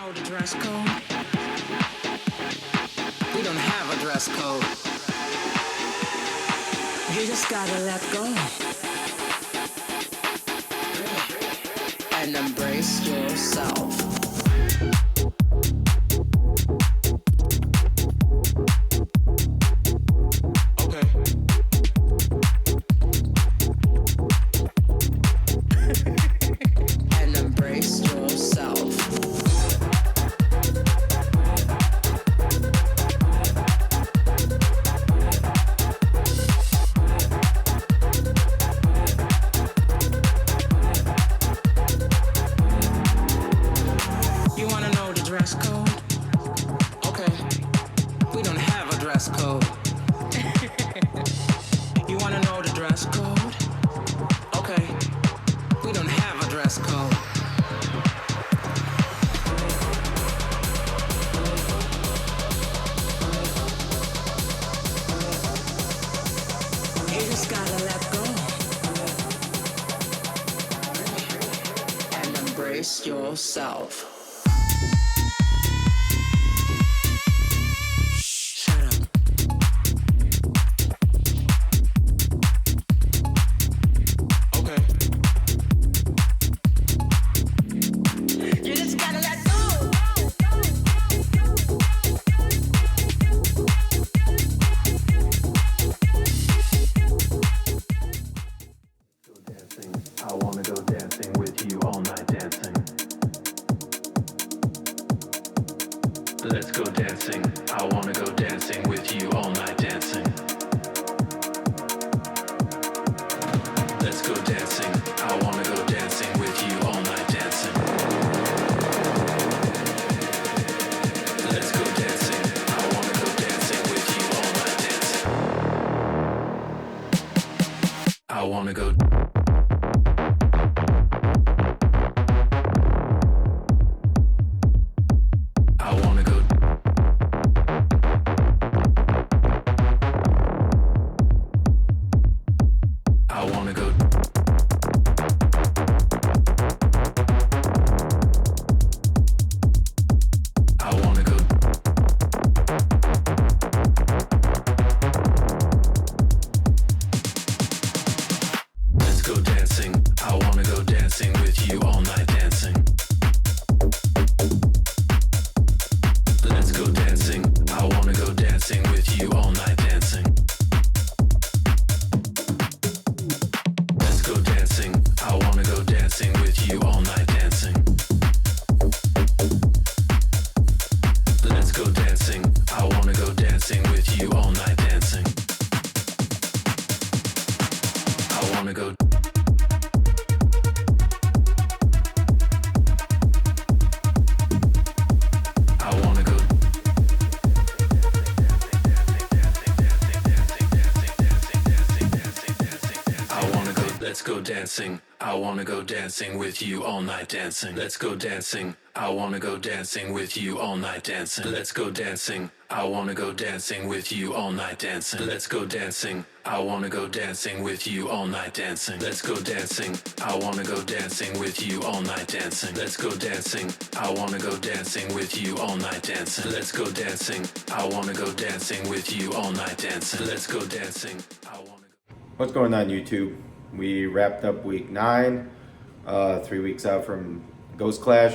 know the dress code? We don't have a dress code. You just gotta let go and embrace yourself. Yourself. Shut up. Okay. You just gotta let go. Go dancing. I wanna go dancing with you all night dancing. Let's go dancing. I wanna go dancing with you all night dancing. Let's go dancing. I wanna go dancing with you all night dancing. Let's go dancing. I wanna go dancing with you all night dancing. I wanna go. Dancing. I wanna go dancing with you all night dancing. Let's go dancing. I wanna go dancing with you all night dancing. Let's go dancing. I wanna go dancing with you all night dancing. Let's go dancing. I wanna go dancing with you all night dancing. Let's go dancing. I wanna go dancing with you all night dancing. Let's go dancing. I wanna go dancing with you all night dancing. Let's go dancing. I wanna go dancing with you all night dancing. Let's go dancing. I wanna go. What's going on, YouTube? We wrapped up week 9, 3 weeks out from Ghost Clash.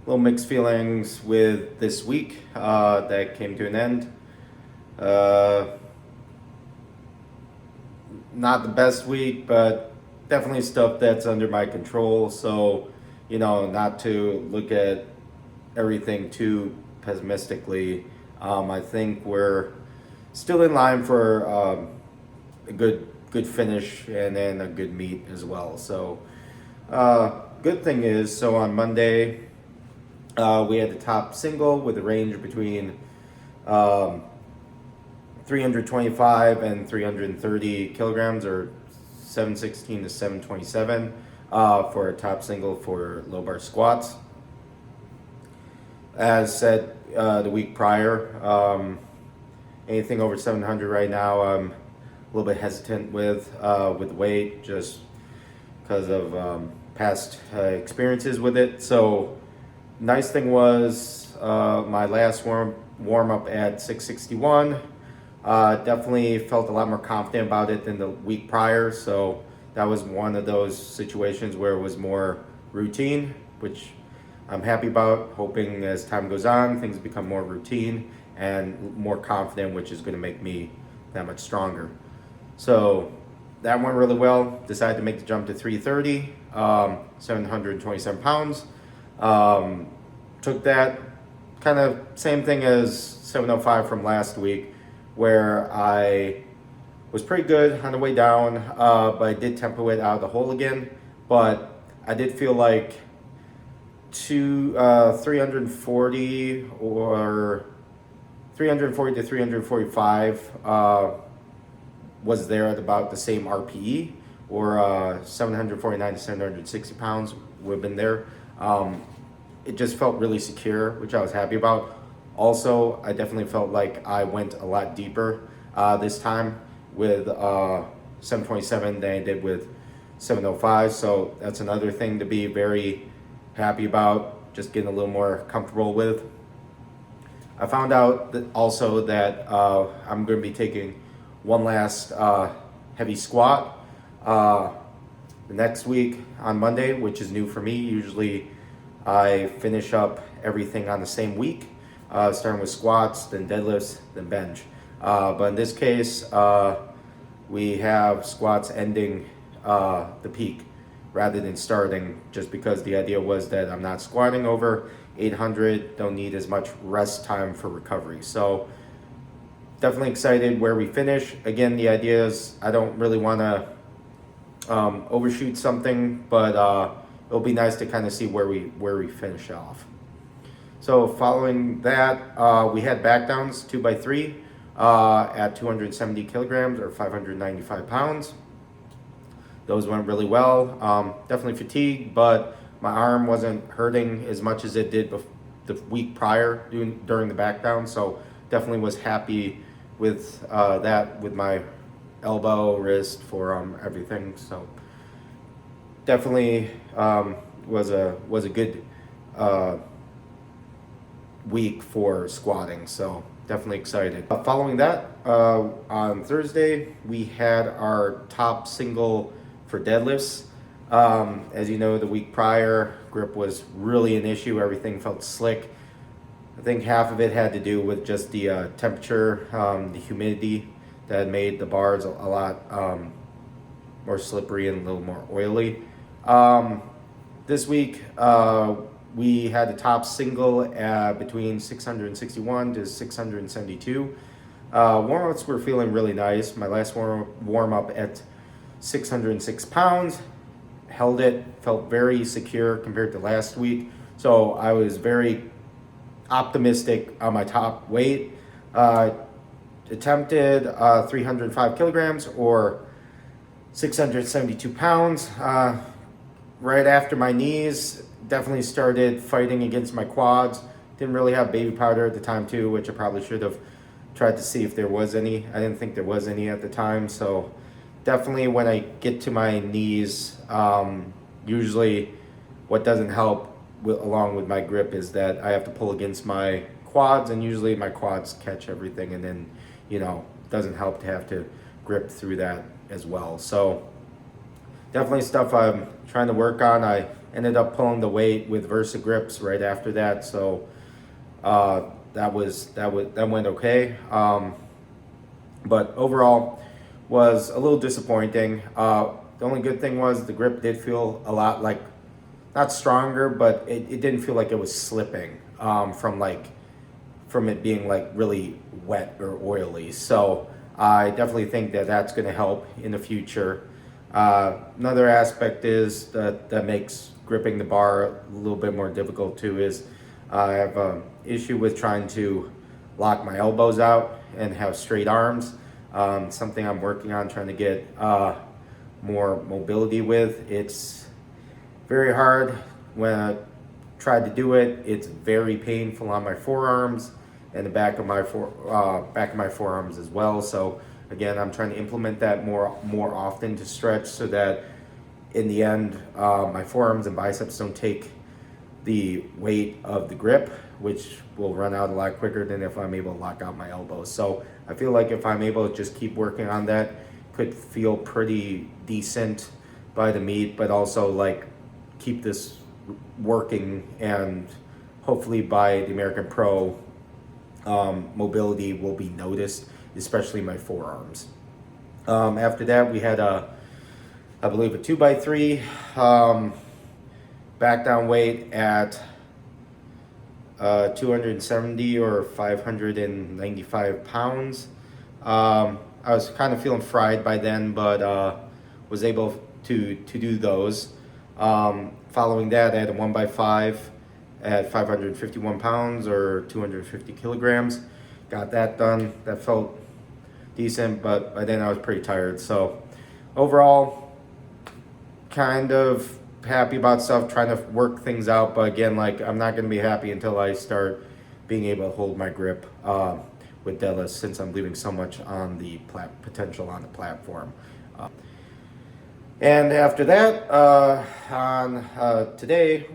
Little mixed feelings with this week that came to an end. Not the best week, but definitely stuff that's under my control. So, not to look at everything too pessimistically. I think we're still in line for a good finish and then a good meet as well. So good thing is, so on Monday we had the top single with a range between 325 and 330 kilograms, or 716 to 727 for a top single for low bar squats. As said the week prior, anything over 700 right now I'm a little bit hesitant with weight, just because of past experiences with it. So Nice thing was my last warm up at 661. Definitely felt a lot more confident about it than the week prior. So that was one of those situations where it was more routine, which I'm happy about. Hoping as time goes on, things become more routine and more confident, which is going to make me that much stronger. So that went really well. Decided to make the jump to 330, 727 pounds. Took that kind of same thing as 705 from last week, where I was pretty good on the way down, but I did tempo it out of the hole again. But I did feel like 340 or 340 to 345 was there at about the same RPE, or 749 to 760 pounds would have been there. It just felt really secure, which I was happy about. Also, I definitely felt like I went a lot deeper this time with 727 than I did with 705. So that's another thing to be very happy about, just getting a little more comfortable with. I found out that also that I'm going to be taking one last heavy squat the next week on Monday, which is new for me. Usually I finish up everything on the same week, starting with squats, then deadlifts, then bench. But in this case, we have squats ending the peak rather than starting, just because the idea was that I'm not squatting over 800, don't need as much rest time for recovery. So definitely excited where we finish. Again, the idea is I don't really want to overshoot something, but it'll be nice to kind of see where we finish off. So following that, we had back downs 2x3 at 270 kilograms or 595 pounds. Those went really well. Definitely fatigued, but my arm wasn't hurting as much as it did the week prior during the back down. So definitely was happy with that, with my elbow, wrist, forearm, everything. So definitely was a good week for squatting. So definitely excited. Following that, on Thursday we had our top single for deadlifts. As you know, the week prior, grip was really an issue. Everything felt slick. I think half of it had to do with just the temperature, the humidity that made the bars a lot more slippery and a little more oily. This week, we had the top single between 661 to 672. Warm-ups were feeling really nice. My last warm-up at 606 pounds, held it, felt very secure compared to last week. So I was very optimistic on my top weight. Attempted 305 kilograms or 672 pounds. Right after my knees, definitely started fighting against my quads. Didn't really have baby powder at the time too, which I probably should have tried to see if there was any. I didn't think there was any at the time. So definitely when I get to my knees, usually what doesn't help along with my grip is that I have to pull against my quads, and usually my quads catch everything, and then, doesn't help to have to grip through that as well. So definitely stuff I'm trying to work on. I ended up pulling the weight with Versa grips right after that. So that went okay. But overall was a little disappointing. The only good thing was the grip did feel a lot like, not stronger, but it didn't feel like it was slipping from it being like really wet or oily. So I definitely think that that's going to help in the future. Another aspect is that makes gripping the bar a little bit more difficult too is I have an issue with trying to lock my elbows out and have straight arms. Something I'm working on, trying to get more mobility with. It's very hard. When I tried to do it, it's very painful on my forearms and the back of my forearms as well. So again, I'm trying to implement that more often to stretch, so that in the end, my forearms and biceps don't take the weight of the grip, which will run out a lot quicker than if I'm able to lock out my elbows. So I feel like if I'm able to just keep working on that, could feel pretty decent by the meet, but also like keep this working, and hopefully by the American Pro, mobility will be noticed, especially my forearms. After that, we had I believe a 2x3 back down weight at 270 or 595 pounds. I was kind of feeling fried by then, but was able to do those. Following that, I had a 1x5 at 551 pounds or 250 kilograms. Got that done. That felt decent, but by then I was pretty tired. So overall, kind of happy about stuff, trying to work things out. But again, like, I'm not going to be happy until I start being able to hold my grip with deadlifts, since I'm leaving so much on the potential on the platform. And after that, on today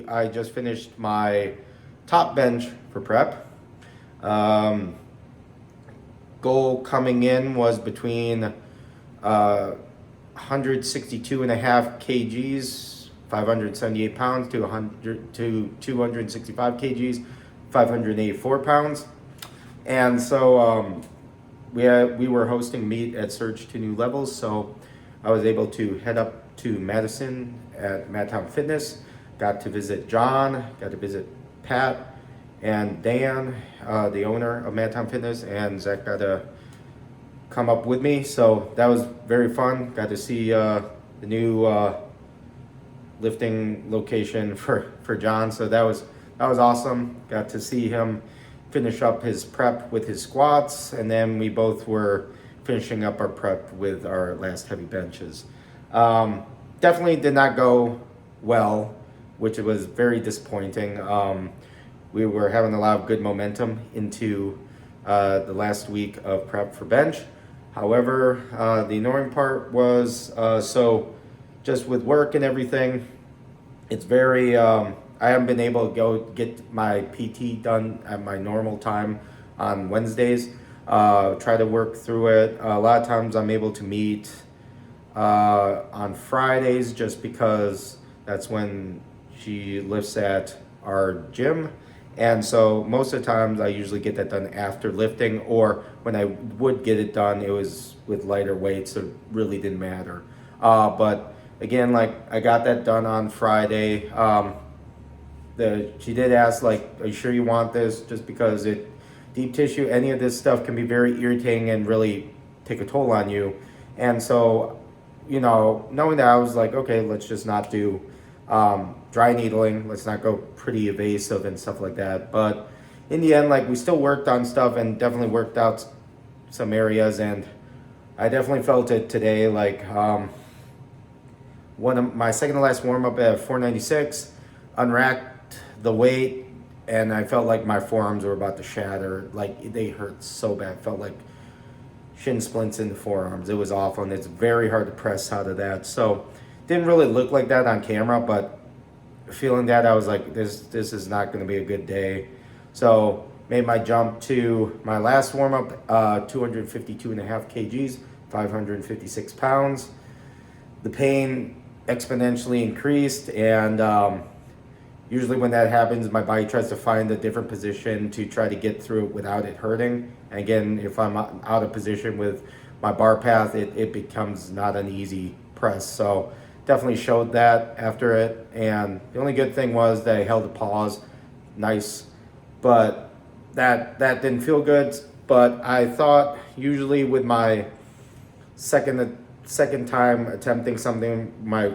I just finished my top bench for prep. Goal coming in was between 162 and a half kgs, 578 pounds, to 265 kgs, 584 pounds. And so we were hosting meet at Surge to New Levels, so I was able to head up to Madison at Madtown Fitness. Got to visit John, got to visit Pat and Dan, the owner of Madtown Fitness, and Zach got to come up with me. So that was very fun. Got to see the new lifting location for John. So that was awesome. Got to see him finish up his prep with his squats, and then we both were finishing up our prep with our last heavy benches. Definitely did not go well, which was very disappointing. We were having a lot of good momentum into the last week of prep for bench. However, the annoying part was, so just with work and everything, it's very, I haven't been able to go get my PT done at my normal time on Wednesdays. Try to work through it. A lot of times I'm able to meet on Fridays, just because that's when she lifts at our gym. And so most of the times I usually get that done after lifting, or when I would get it done, it was with lighter weights, so it really didn't matter. But again, like, I got that done on Friday. She did ask, like, are you sure you want this? Just because deep tissue, any of this stuff can be very irritating and really take a toll on you. And so, knowing that, I was like, okay, let's just not do dry needling. Let's not go pretty evasive and stuff like that. But in the end, like, we still worked on stuff and definitely worked out some areas. And I definitely felt it today. Like, one of my second to last warm up at 496, unracked the weight, and I felt like my forearms were about to shatter. Like, they hurt so bad. Felt like shin splints in the forearms. It was awful, and it's very hard to press out of that. So didn't really look like that on camera, but feeling that, I was like, this is not going to be a good day. So made my jump to my last warm up, 252 and a half kgs, 556 pounds. The pain exponentially increased, and usually when that happens, my body tries to find a different position to try to get through it without it hurting. And again, if I'm out of position with my bar path, it becomes not an easy press. So definitely showed that after it. And the only good thing was that I held a pause. Nice. But that didn't feel good. But I thought, usually with my second time attempting something, my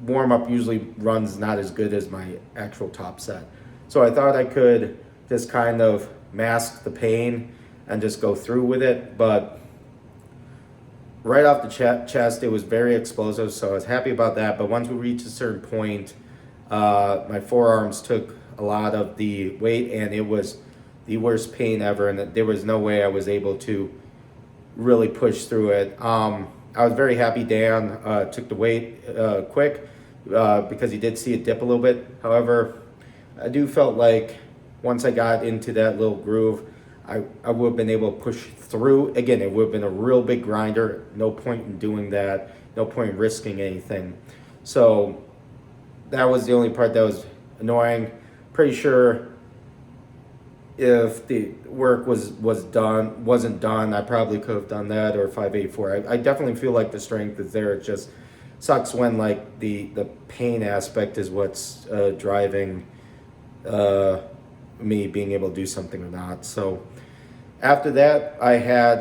warm-up usually runs not as good as my actual top set. So I thought I could just kind of mask the pain and just go through with it. But right off the chest, it was very explosive, so I was happy about that. But once we reached a certain point, my forearms took a lot of the weight, and it was the worst pain ever, and there was no way I was able to really push through it. I was very happy Dan took the weight quick, because you did see it dip a little bit. However, I do felt like once I got into that little groove, I would have been able to push through. Again, it would have been a real big grinder. No point in doing that. No point in risking anything. So that was the only part that was annoying. Pretty sure if the work wasn't done, I probably could have done that, or 584. I definitely feel like the strength is there. It just sucks when like the pain aspect is what's driving me being able to do something or not. So after that, I had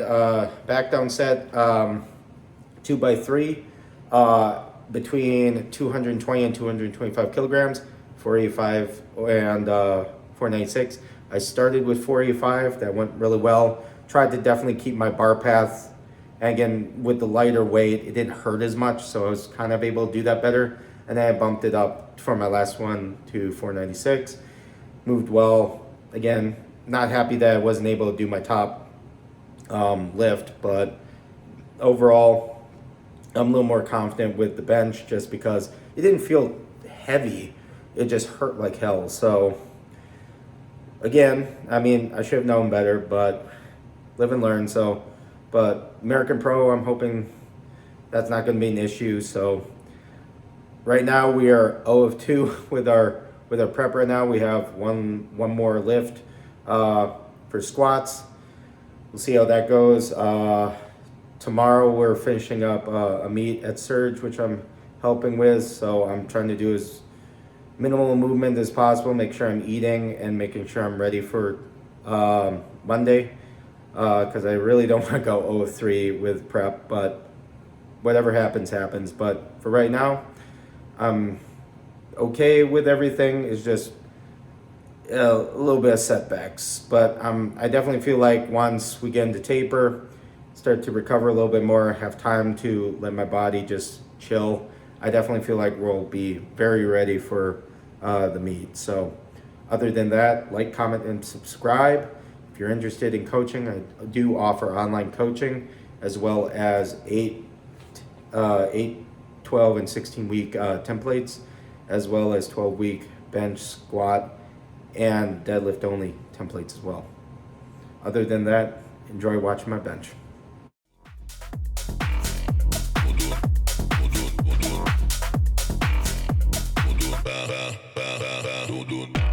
back down set 2x3 between 220 and 225 kilograms, 485 and 496. I started with 485. That went really well. Tried to definitely keep my bar path. And again, with the lighter weight, it didn't hurt as much, so I was kind of able to do that better. And then I bumped it up for my last one to 496. Moved well. Again, not happy that I wasn't able to do my top lift, but overall, I'm a little more confident with the bench just because it didn't feel heavy. It just hurt like hell. So again, I mean, I should have known better, but live and learn. So, but American Pro, I'm hoping that's not going to be an issue. So right now we are 0 of 2 with our prep right now. We have one more lift for squats. We'll see how that goes. Tomorrow we're finishing up a meet at Surge, which I'm helping with. So I'm trying to do as minimal movement as possible, make sure I'm eating and making sure I'm ready for Monday. Because I really don't want to go 0 of 3 with prep, but whatever happens, happens. But for right now, I'm okay with everything. It's just a little bit of setbacks, but I definitely feel like once we get into taper, start to recover a little bit more, have time to let my body just chill, I definitely feel like we'll be very ready for the meet. So other than that, like, comment, and subscribe. If you're interested in coaching, I do offer online coaching as well as 8, 12, and 16-week templates, as well as 12-week bench, squat, and deadlift only templates as well. Other than that, enjoy watching my bench. Do it.